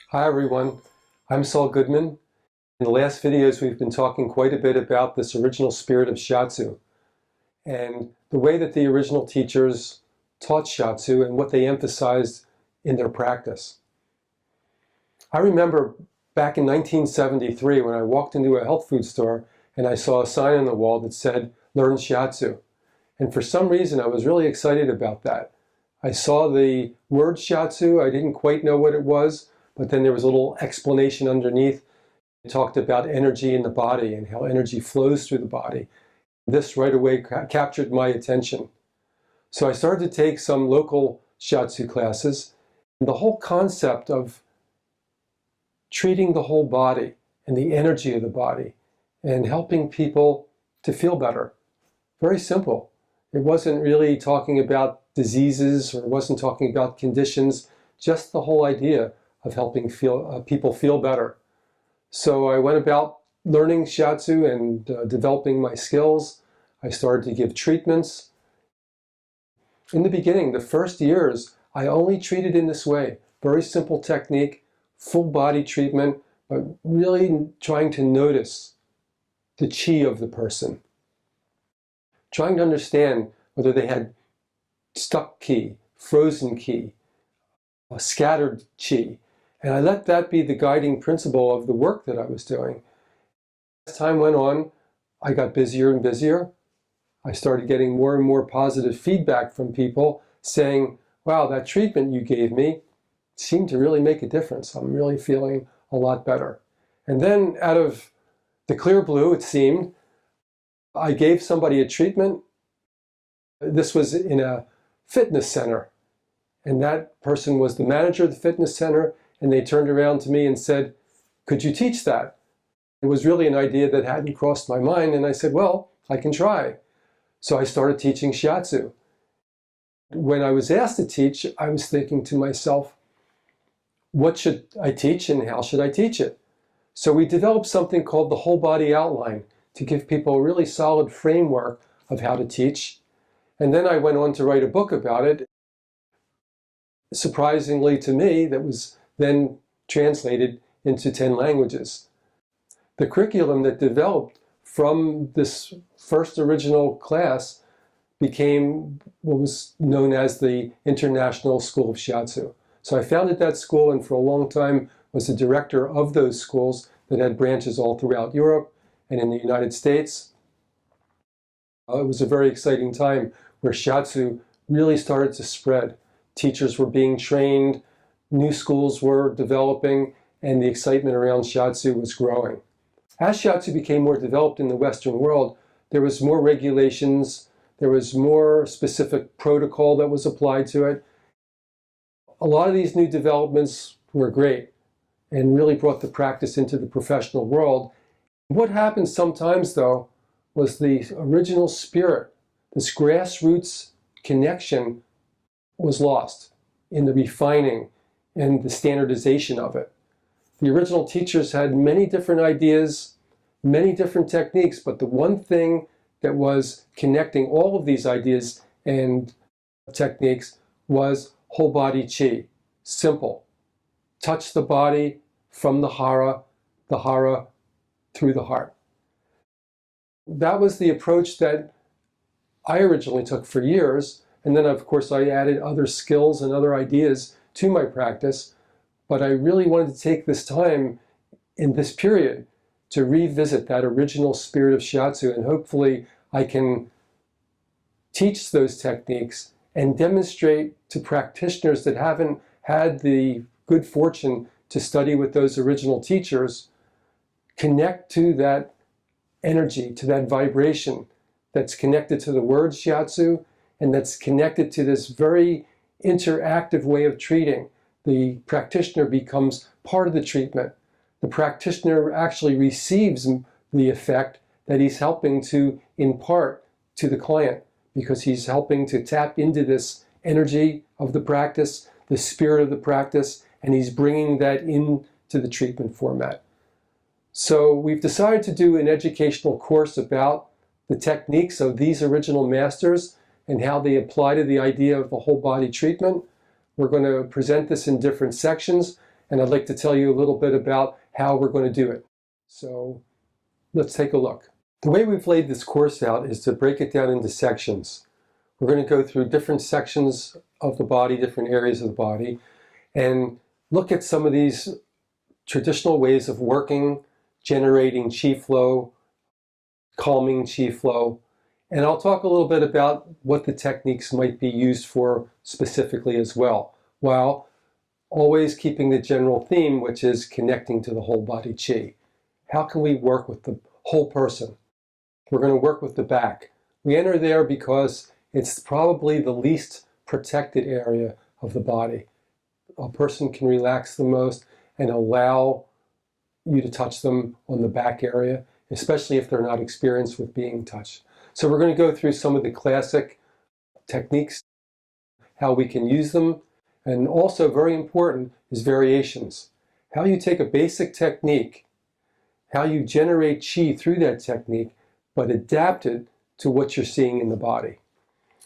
Hi everyone, I'm Saul Goodman. In the last videos we've been talking quite a bit about this original spirit of Shiatsu and the way that the original teachers taught Shiatsu and what they emphasized in their practice. I remember back in 1973 when I walked into a health food store and I saw a sign on the wall that said, "Learn Shiatsu." And for some reason I was really excited about that. I saw the word Shiatsu, I didn't quite know what it was, but then there was a little explanation underneath. It talked about energy in the body and how energy flows through the body. This right away captured my attention. So I started to take some local Shiatsu classes. And the whole concept of treating the whole body and the energy of the body and helping people to feel better. Very simple. It wasn't really talking about diseases or it wasn't talking about conditions, just the whole idea of helping people feel better. So I went about learning Shiatsu and developing my skills. I started to give treatments. In the beginning, the first years, I only treated in this way. Very simple technique, full body treatment, but really trying to notice the chi of the person. Trying to understand whether they had stuck ki, frozen ki, a scattered chi. And I let that be the guiding principle of the work that I was doing. As time went on, I got busier and busier. I started getting more and more positive feedback from people saying, wow, that treatment you gave me seemed to really make a difference. I'm really feeling a lot better. And then out of the clear blue, it seemed, I gave somebody a treatment. This was in a fitness center. And that person was the manager of the fitness center. And they turned around to me and said, could you teach that? It was really an idea that hadn't crossed my mind. And I said, well, I can try. So I started teaching Shiatsu. When I was asked to teach, I was thinking to myself, what should I teach and how should I teach it? So we developed something called the whole body outline to give people a really solid framework of how to teach. And then I went on to write a book about it. Surprisingly to me, that was then translated into 10 languages. The curriculum that developed from this first original class became what was known as the International School of Shiatsu. So I founded that school and for a long time was the director of those schools that had branches all throughout Europe and in the United States. It was a very exciting time where Shiatsu really started to spread. Teachers were being trained, new schools were developing, and the excitement around Shiatsu was growing. As Shiatsu became more developed in the Western world, there was more regulations, there was more specific protocol that was applied to it. A lot of these new developments were great and really brought the practice into the professional world. What happened sometimes, though, was the original spirit, this grassroots connection was lost in the refining and the standardization of it. The original teachers had many different ideas, many different techniques, but the one thing that was connecting all of these ideas and techniques was whole body chi. Simple. Touch the body from the hara through the heart. That was the approach that I originally took for years. And then, of course, I added other skills and other ideas to my practice. But I really wanted to take this time in this period to revisit that original spirit of Shiatsu. And hopefully I can teach those techniques and demonstrate to practitioners that haven't had the good fortune to study with those original teachers, connect to that energy, to that vibration that's connected to the word Shiatsu and that's connected to this very interactive way of treating. The practitioner becomes part of the treatment. The practitioner actually receives the effect that he's helping to impart to the client because he's helping to tap into this energy of the practice, the spirit of the practice, and he's bringing that into the treatment format. So we've decided to do an educational course about the techniques of these original masters and how they apply to the idea of the whole body treatment. We're going to present this in different sections, and I'd like to tell you a little bit about how we're going to do it. So let's take a look. The way we've laid this course out is to break it down into sections. We're going to go through different sections of the body, different areas of the body, and look at some of these traditional ways of working, generating chi flow, calming chi flow, and I'll talk a little bit about what the techniques might be used for specifically as well, while always keeping the general theme, which is connecting to the whole body chi. How can we work with the whole person? We're going to work with the back. We enter there because it's probably the least protected area of the body. A person can relax the most and allow you to touch them on the back area, especially if they're not experienced with being touched. So we're going to go through some of the classic techniques, how we can use them, and also very important is variations. How you take a basic technique, how you generate chi through that technique, but adapt it to what you're seeing in the body.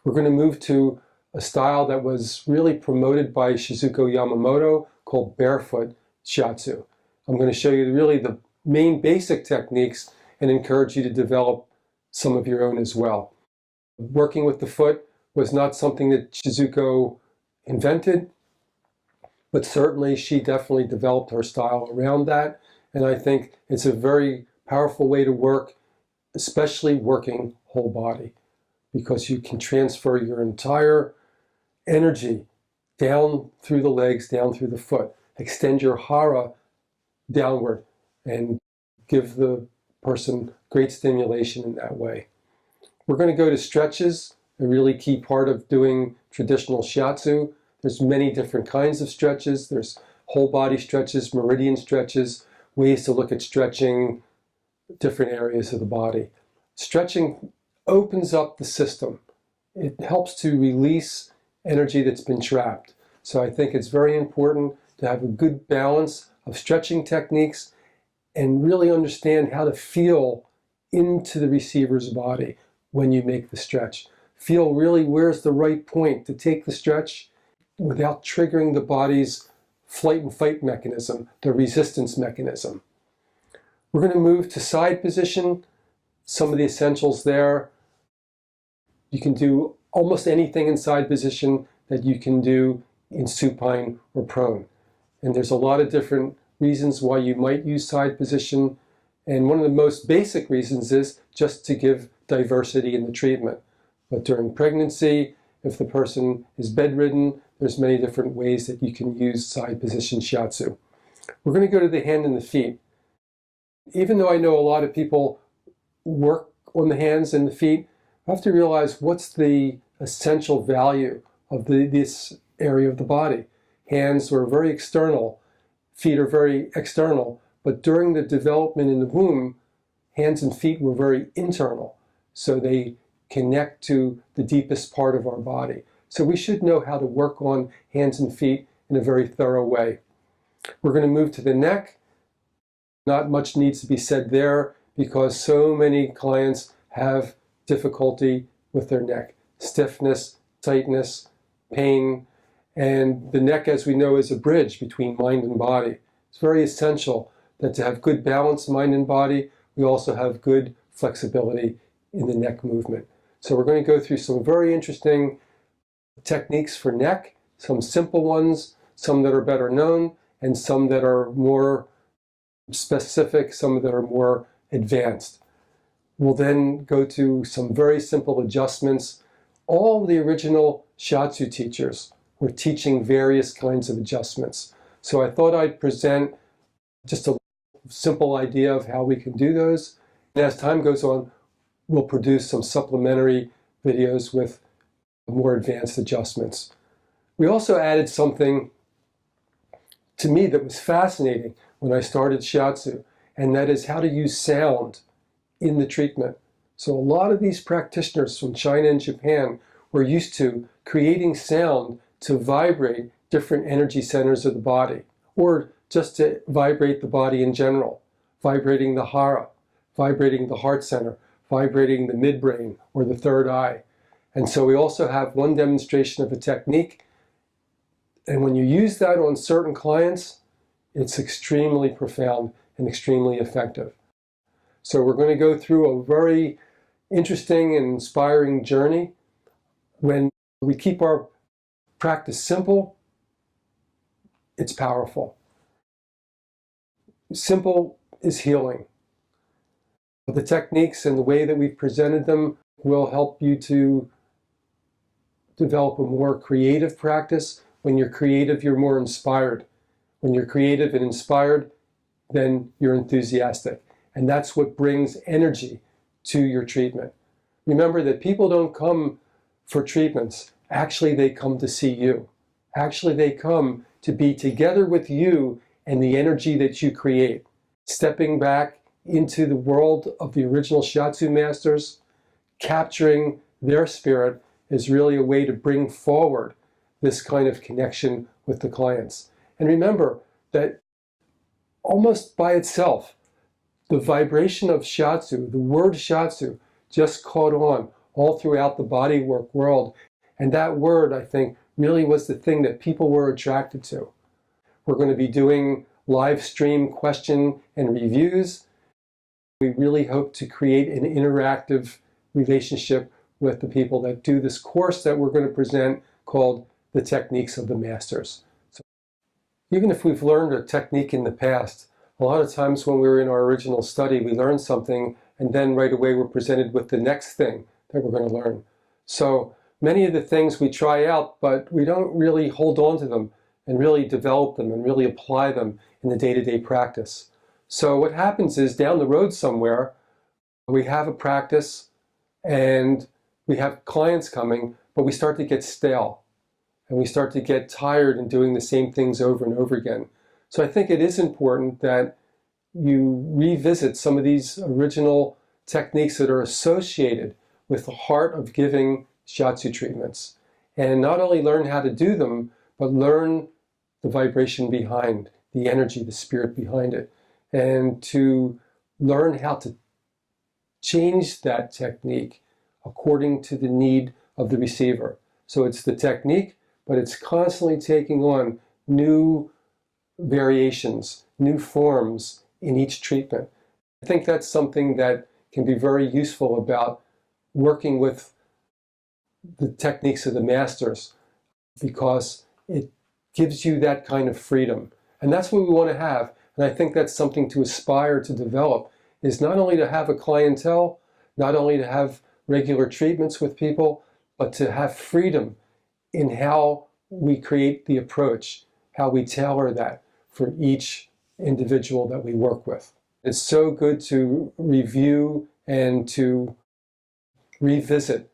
We're going to move to a style that was really promoted by Shizuko Yamamoto called barefoot Shiatsu. I'm going to show you really the main basic techniques and encourage you to develop some of your own as well. Working with the foot was not something that Shizuko invented, but certainly she definitely developed her style around that, and I think it's a very powerful way to work, especially working whole body, because you can transfer your entire energy down through the legs, down through the foot, extend your hara downward, and give the person great stimulation in that way. We're going to go to stretches, a really key part of doing traditional shiatsu. There's many different kinds of stretches. There's whole body stretches, meridian stretches, ways to look at stretching different areas of the body. Stretching opens up the system. It helps to release energy that's been trapped. So I think it's very important to have a good balance of stretching techniques and really understand how to feel into the receiver's body when you make the stretch. Feel really where's the right point to take the stretch without triggering the body's flight and fight mechanism, the resistance mechanism. We're going to move to side position. Some of the essentials there. You can do almost anything in side position that you can do in supine or prone. And there's a lot of different reasons why you might use side position. And one of the most basic reasons is just to give diversity in the treatment. But during pregnancy, if the person is bedridden, there's many different ways that you can use side position shiatsu. We're going to go to the hand and the feet. Even though I know a lot of people work on the hands and the feet, I have to realize what's the essential value of this area of the body. Hands are very external, feet are very external, but during the development in the womb, hands and feet were very internal. So they connect to the deepest part of our body. So we should know how to work on hands and feet in a very thorough way. We're going to move to the neck. Not much needs to be said there because so many clients have difficulty with their neck. Stiffness, tightness, pain, and the neck, as we know, is a bridge between mind and body. It's very essential that to have good balance, mind and body, we also have good flexibility in the neck movement. So we're going to go through some very interesting techniques for neck, some simple ones, some that are better known, and some that are more specific, some that are more advanced. We'll then go to some very simple adjustments. All the original shiatsu teachers were teaching various kinds of adjustments. So I thought I'd present just a simple idea of how we can do those. And as time goes on, we'll produce some supplementary videos with more advanced adjustments. We also added something to me that was fascinating when I started shiatsu, and that is how to use sound in the treatment. So a lot of these practitioners from China and Japan were used to creating sound to vibrate different energy centers of the body, or just to vibrate the body in general, vibrating the hara, vibrating the heart center, vibrating the midbrain or the third eye. And so we also have one demonstration of a technique, and when you use that on certain clients, it's extremely profound and extremely effective. So we're going to go through a very interesting and inspiring journey. When we keep our practice simple, it's powerful. Simple is healing. The techniques and the way that we've presented them will help you to develop a more creative practice. When you're creative, you're more inspired. When you're creative and inspired, then you're enthusiastic. And that's what brings energy to your treatment. Remember that people don't come for treatments. Actually, they come to see you. Actually, they come to be together with you and the energy that you create. Stepping back into the world of the original Shiatsu masters, capturing their spirit is really a way to bring forward this kind of connection with the clients. And remember that almost by itself, the vibration of Shiatsu, the word Shiatsu, just caught on all throughout the bodywork world. And that word, I think, really was the thing that people were attracted to. We're going to be doing live stream question and reviews. We really hope to create an interactive relationship with the people that do this course that we're going to present called The Techniques of the Masters. So even if we've learned a technique in the past, a lot of times when we were in our original study, we learned something and then right away we're presented with the next thing that we're going to learn. So many of the things we try out, but we don't really hold on to them and really develop them and really apply them in the day-to-day practice. So what happens is down the road somewhere, we have a practice and we have clients coming, but we start to get stale and we start to get tired in doing the same things over and over again. So I think it is important that you revisit some of these original techniques that are associated with the heart of giving Shiatsu treatments. And not only learn how to do them, but learn the vibration behind, the energy, the spirit behind it. And to learn how to change that technique according to the need of the receiver. So it's the technique, but it's constantly taking on new variations, new forms in each treatment. I think that's something that can be very useful about working with the techniques of the masters, because it gives you that kind of freedom. And that's what we want to have. And I think that's something to aspire to develop, is not only to have a clientele, not only to have regular treatments with people, but to have freedom in how we create the approach, how we tailor that for each individual that we work with. It's so good to review and to revisit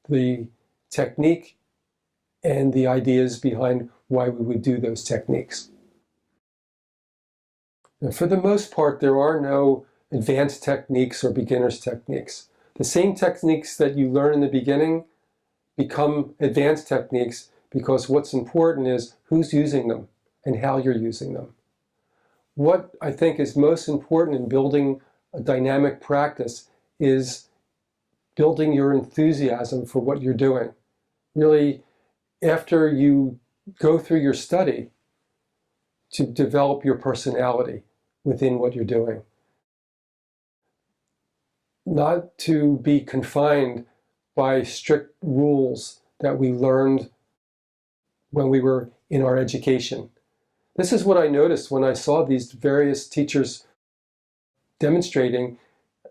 the technique and the ideas behind why we would do those techniques. Now, for the most part, there are no advanced techniques or beginner's techniques. The same techniques that you learn in the beginning become advanced techniques, because what's important is who's using them and how you're using them. What I think is most important in building a dynamic practice is building your enthusiasm for what you're doing. Really, after you go through your study, to develop your personality within what you're doing. Not to be confined by strict rules that we learned when we were in our education. This is what I noticed when I saw these various teachers demonstrating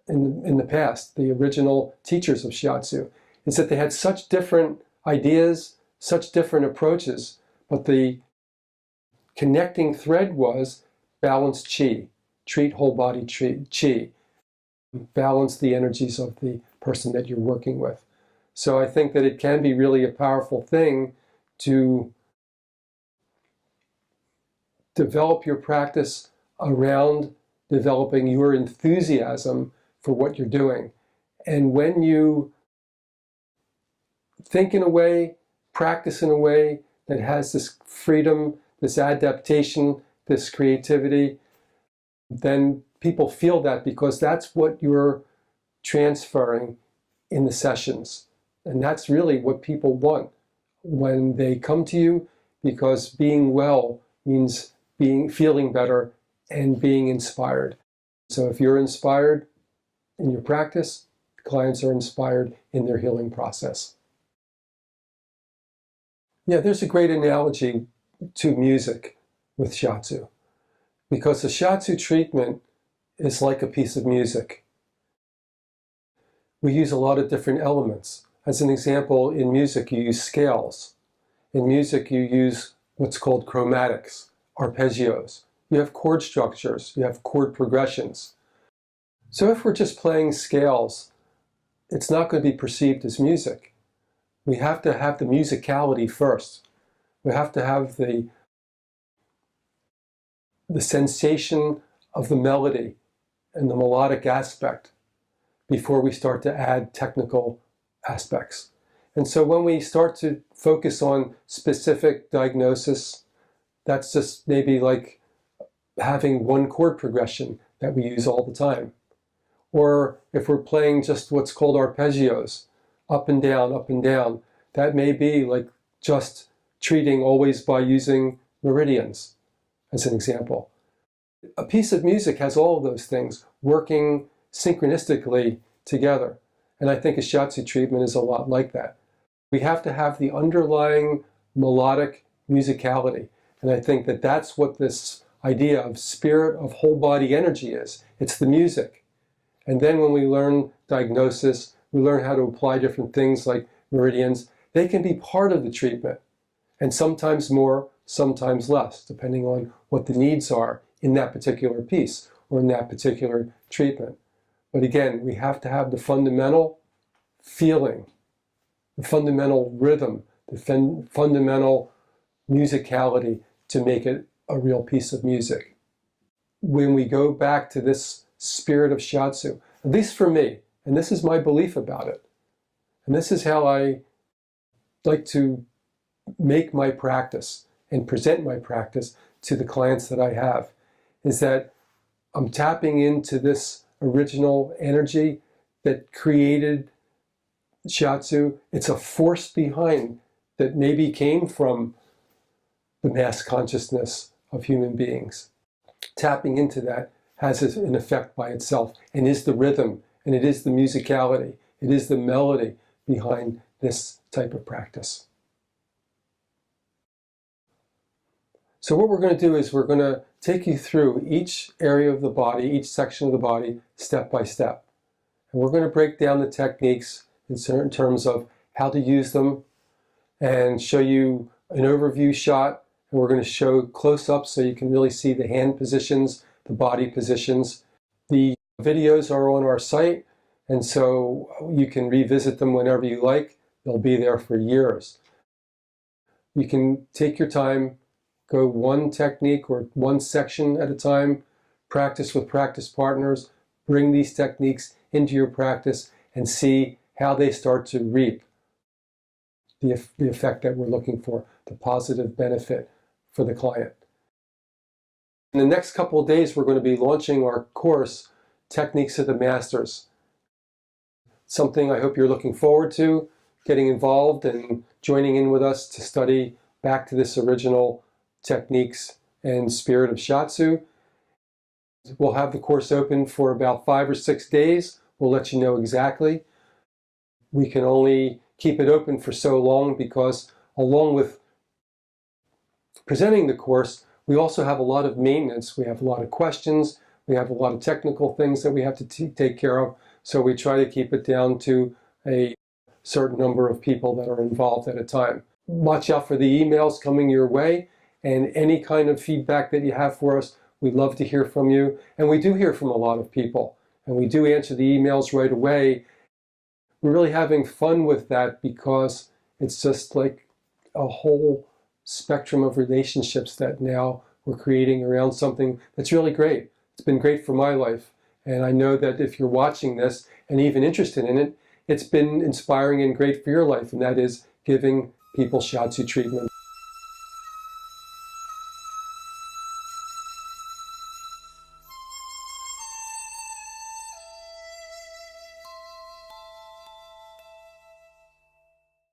in the past, the original teachers of Shiatsu, is that they had such different ideas, such different approaches, but the connecting thread was balance chi, treat whole body chi, balance the energies of the person that you're working with. So I think that it can be really a powerful thing to develop your practice around developing your enthusiasm for what you're doing. And when you think in a way, practice in a way that has this freedom, this adaptation, this creativity, then people feel that, because that's what you're transferring in the sessions. And that's really what people want when they come to you, because being well means feeling better and being inspired. So if you're inspired in your practice, clients are inspired in their healing process. Yeah, there's a great analogy to music with Shiatsu, because the Shiatsu treatment is like a piece of music. We use a lot of different elements. As an example, in music you use scales. In music you use what's called chromatics, arpeggios. You have chord structures, you have chord progressions. So if we're just playing scales, it's not going to be perceived as music. We have to have the musicality first. We have to have the sensation of the melody and the melodic aspect before we start to add technical aspects. And so when we start to focus on specific diagnosis, that's just maybe like having one chord progression that we use all the time. Or if we're playing just what's called arpeggios, up and down, that may be like just treating always by using meridians, as an example. A piece of music has all of those things working synchronistically together. And I think a Shiatsu treatment is a lot like that. We have to have the underlying melodic musicality. And I think that that's what this idea of spirit of whole body energy is. It's the music. And then when we learn diagnosis, we learn how to apply different things like meridians. They can be part of the treatment. And sometimes more, sometimes less, depending on what the needs are in that particular piece or in that particular treatment. But again, we have to have the fundamental feeling, the fundamental rhythm, the fundamental musicality to make it a real piece of music. When we go back to this spirit of Shiatsu, at least for me, and this is my belief about it, and this is how I like to make my practice and present my practice to the clients that I have, is that I'm tapping into this original energy that created Shiatsu. It's a force behind that maybe came from the mass consciousness of human beings. Tapping into that has an effect by itself and is the rhythm, and it is the musicality, it is the melody behind this type of practice. So what we're going to do is we're going to take you through each area of the body, each section of the body, step by step. And we're going to break down the techniques in certain terms of how to use them and show you an overview shot. And we're going to show close-ups so you can really see the hand positions, the body positions. The videos are on our site, and so you can revisit them whenever you like. They'll be there for years. You can take your time, go one technique or one section at a time, practice with practice partners, bring these techniques into your practice and see how they start to reap the effect that we're looking for, the positive benefit for the client. In the next couple of days, we're going to be launching our course, Techniques of the Masters. Something I hope you're looking forward to, getting involved and joining in with us to study back to this original techniques and spirit of Shiatsu. We'll have the course open for about 5 or 6 days. We'll let you know exactly. We can only keep it open for so long because along with presenting the course, we also have a lot of maintenance. We have a lot of questions. We have a lot of technical things that we have to take care of. So we try to keep it down to a certain number of people that are involved at a time. Watch out for the emails coming your way and any kind of feedback that you have for us. We'd love to hear from you. And we do hear from a lot of people. And we do answer the emails right away. We're really having fun with that because it's just like a whole spectrum of relationships that now we're creating around something that's really great. It's been great for my life. And I know that if you're watching this and even interested in it, it's been inspiring and great for your life, and that is giving people Shiatsu treatment.